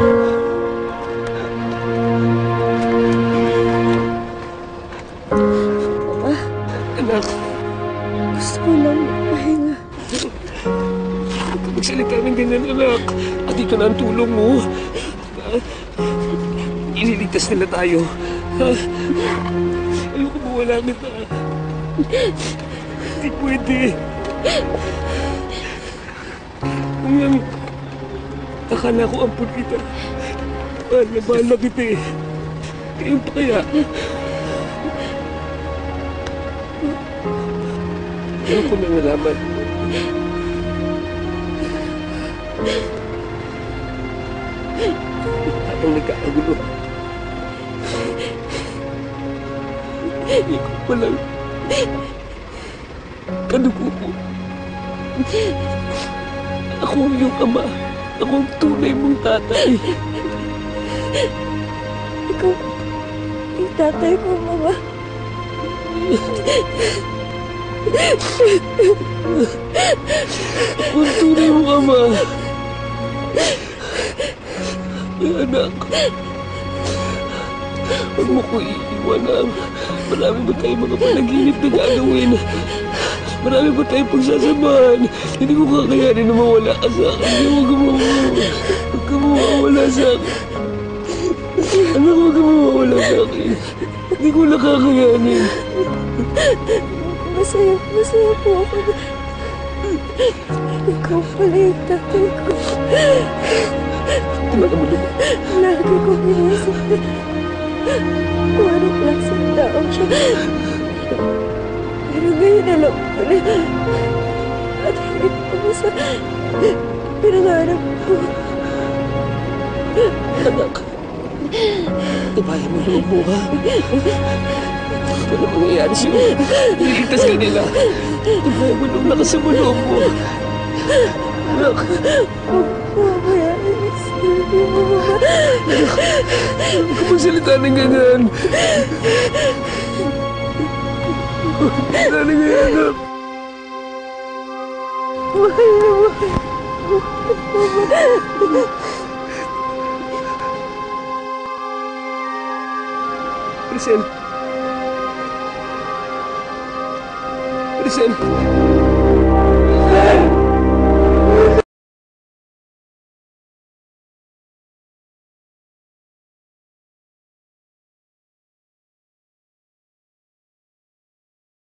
Mama, Anak, gusto ko lang magpahinga. huwag ka magsalita ng ganyan, anak. At ito na ang tulong mo. Ililigtas nila tayo. Ayoko mawala kita. Hindi pwede. Kung yan, akala ko ampun kita. Mahal na kita eh. Ngayon pa kaya? Ano ko na nalaman? Habang nagkakagulo, ikaw palang kadugo ko. Ako ang iyong ama. Ako ang tunay mong tatay. Ikaw, yung tatay ko, Mama. Ako ang tunay mong ama. Anak, huwag mo ko iiwanan. Marami ba tayong mga panaginip na gagawin? Marami ba tayong pagsasamahan? Hindi ko kakayanin na mawala ka sa akin. Huwag ka mawawala sa akin. Anak, huwag ka mawawala sa akin. Hindi ko nakakayanin. Masaya po ako. Ikaw pala yung tatay ko. Tumaga mo naman. Lagi kong inisip na kung anong klaseng tao siya. Pero ngayon alam ko na at higit ko na sa pinangarap ko. Anak, tibayan mo loob mo, ha? Ano mangyayari sa'yo? Iligtas ka nila. Tibayan mo loob, lakas mo loob mo. Anak. Mamayaan ang silbi mo, Mama. Huwag ka magsalita ng ganyan. Salita ng ganyan, anak. Mahal na mahal. Maricel. Maricel.